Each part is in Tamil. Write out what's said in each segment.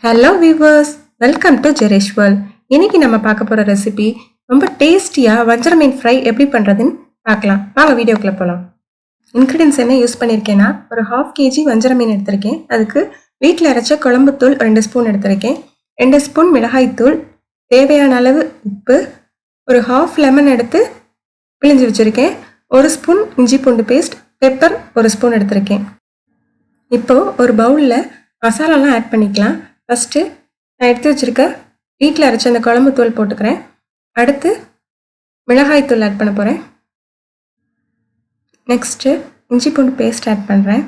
Hello viewers, welcome to Jerish world. இன்னைக்கு நம்ம பார்க்க போகிற ரெசிபி ரொம்ப டேஸ்டியாக வஞ்சரம் மீன் ஃப்ரை எப்படி பண்ணுறதுன்னு பார்க்கலாம். வாங்க வீடியோக்குள்ளே போகலாம். இன்க்ரீடியன்ஸ் என்ன யூஸ் பண்ணியிருக்கேன்னா, ஒரு 1/2 kg வஞ்சரம் மீன் எடுத்திருக்கேன். அதுக்கு வீட்டில் அரைச்ச குழம்புத்தூள் 2 ஸ்பூன் எடுத்திருக்கேன். 2 ஸ்பூன் மிளகாய்த்தூள், தேவையான அளவு உப்பு, ஒரு 1/2 லெமன் எடுத்து பிழிஞ்சு வச்சுருக்கேன். 1 ஸ்பூன் இஞ்சி பூண்டு பேஸ்ட், பெப்பர் 1 ஸ்பூன் எடுத்திருக்கேன். இப்போது ஒரு பவுலில் மசாலாலாம் ஆட் பண்ணிக்கலாம். ஃபஸ்ட்டு நான் எடுத்து வச்சுருக்க வீட்டில் அரைச்ச அந்த குழம்பு தூள் போட்டுக்கிறேன். அடுத்து மிளகாய் தூள் ஆட் பண்ண போகிறேன். நெக்ஸ்ட்டு இஞ்சி பூண்டு பேஸ்ட் ஆட் பண்ணுறேன்.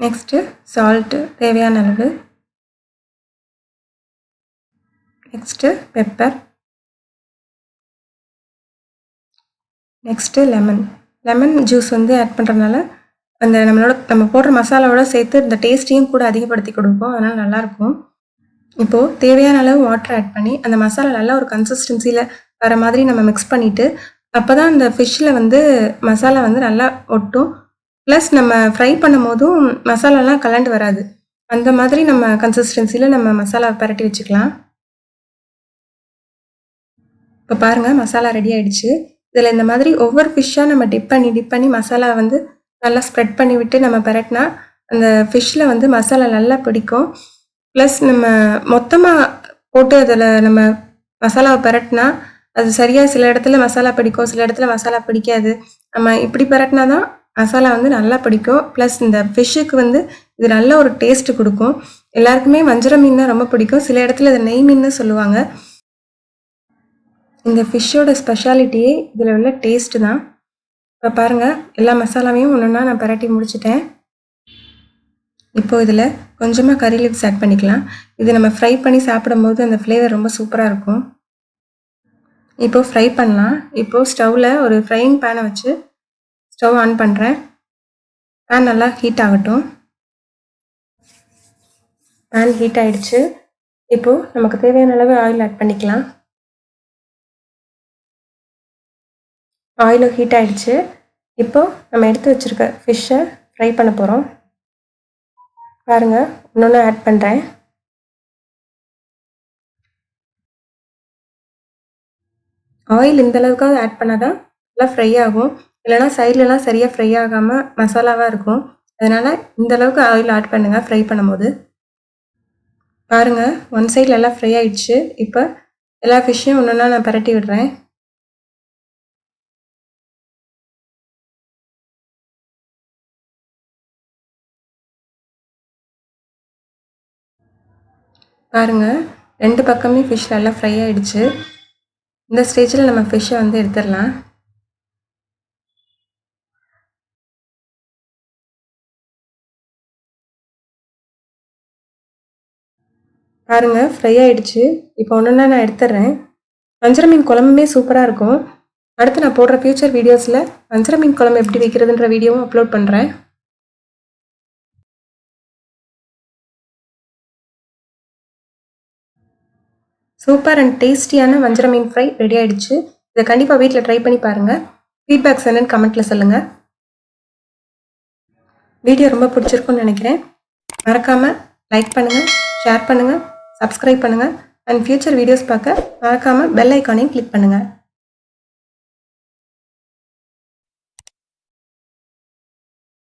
நெக்ஸ்ட்டு சால்ட்டு தேவையான அளவு. Next pepper. Next lemon juice add பண்ணுறதுனால அந்த நம்ம போடுற மசாலாவோட சேர்த்து இந்த டேஸ்ட்டையும் கூட அதிகப்படுத்தி கொடுக்கும். அதனால் நல்லாயிருக்கும். இப்போது தேவையான அளவு வாட்டர் ஆட் பண்ணி அந்த மசாலா நல்லா ஒரு கன்சிஸ்டன்சியில் வர மாதிரி நம்ம மிக்ஸ் பண்ணிவிட்டு, அப்போ தான் அந்த ஃபிஷ்ஷில் மசாலா நல்லா ஒட்டும். ப்ளஸ் நம்ம ஃப்ரை பண்ணும் போதும் மசாலாலாம் கலண்டு வராது. அந்த மாதிரி நம்ம கன்சிஸ்டன்சியில் நம்ம மசாலாவை பரட்டி வச்சுக்கலாம். இப்போ பாருங்கள், மசாலா ரெடி ஆகிடுச்சு. இதில் இந்த மாதிரி ஒவ்வொரு ஃபிஷ்ஷாக நம்ம டிப் பண்ணி மசாலா நல்லா ஸ்ப்ரெட் பண்ணி விட்டு நம்ம பரட்டினா அந்த ஃபிஷ்ஷில் மசாலா நல்லா பிடிக்கும். ப்ளஸ் நம்ம மொத்தமாக போட்டு அதில் நம்ம மசாலாவை பரட்டினா அது சரியாக சில இடத்துல மசாலா பிடிக்கும், சில இடத்துல மசாலா பிடிக்காது. நம்ம இப்படி பரட்டினா தான் மசாலா நல்லா பிடிக்கும். ப்ளஸ் இந்த ஃபிஷ்ஷுக்கு இது நல்ல ஒரு டேஸ்ட்டு கொடுக்கும். எல்லாருக்குமே வஞ்சரம் மீன் தான் ரொம்ப பிடிக்கும். சில இடத்துல இதை நெய் மீன்னு சொல்லுவாங்க. இந்த ஃபிஷ்ஷோட ஸ்பெஷாலிட்டியே இதில் உள்ள டேஸ்ட்டு தான். இப்போ பாருங்கள், எல்லா மசாலாவையும் ஒன்றுன்னா நான் பரட்டி முடிச்சிட்டேன். இப்போது இதில் கொஞ்சமாக கறி லீவ்ஸ் ஆட் பண்ணிக்கலாம். இது நம்ம ஃப்ரை பண்ணி சாப்பிடும்போது அந்த ஃப்ளேவர் ரொம்ப சூப்பராக இருக்கும். இப்போது ஃப்ரை பண்ணலாம். இப்போது ஸ்டவ்வில் ஒரு ஃப்ரையிங் பேனை வச்சு ஸ்டவ் ஆன் பண்ணுறேன். பேன் நல்லா ஹீட் ஆகட்டும். பேன் ஹீட் ஆகிடுச்சு. இப்போது நமக்கு தேவையான அளவு ஆயில் ஆட் பண்ணிக்கலாம். ஆயிலும் ஹீட் ஆகிடுச்சு. இப்போது நம்ம எடுத்து வச்சுருக்க ஃபிஷ்ஷை ஃப்ரை பண்ண போகிறோம். பாருங்கள், இன்னொன்று ஆட் பண்ணுறேன். ஆயில் இந்த அளவுக்காவது ஆட் பண்ணால் தான் நல்லா ஃப்ரை ஆகும். இல்லைனா சைட்லலாம் சரியாக ஃப்ரை ஆகாமல் மசாலாவாக இருக்கும். அதனால் இந்த அளவுக்கு ஆயில் ஆட் பண்ணுங்கள் ஃப்ரை பண்ணும்போது. பாருங்கள், ஒன் சைடில் எல்லாம் ஃப்ரை ஆகிடுச்சு. இப்போ எல்லா ஃபிஷ்ஷையும் ஒன்றுன்னா நான் பரட்டி விடுறேன். பாருங்கள், 2 பக்கமே ஃபிஷ் நல்லா ஃப்ரை ஆகிடுச்சு. இந்த ஸ்டேஜில் நம்ம ஃபிஷ்ஷை எடுத்துடலாம். பாருங்கள், ஃப்ரை ஆகிடுச்சு. இப்போ ஒன்றுன்னா நான் எடுத்துடுறேன். வஞ்சரம் மீன் குழம்புமே சூப்பராக இருக்கும். அடுத்து நான் போடுற ஃபியூச்சர் வீடியோஸில் வஞ்சரம் மீன் குழம்பு எப்படி வைக்கிறதுன்ற வீடியோவும் அப்லோட் பண்ணுறேன். சூப்பர் அண்ட் டேஸ்டியான வஞ்சரம் மீன் ஃப்ரை ரெடி ஆகிடுச்சு. இதை கண்டிப்பாக வீட்டில் ட்ரை பண்ணி பாருங்கள். ஃபீட்பேக்ஸ் என்னன்னு கமெண்ட்டில் சொல்லுங்கள். வீடியோ ரொம்ப பிடிச்சிருக்குன்னு நினைக்கிறேன். மறக்காமல் லைக் பண்ணுங்கள், ஷேர் பண்ணுங்கள், சப்ஸ்கிரைப் பண்ணுங்கள். அண்ட் ஃபியூச்சர் வீடியோஸ் பார்க்க மறக்காமல் பெல் ஐக்கானையும் கிளிக் பண்ணுங்கள்.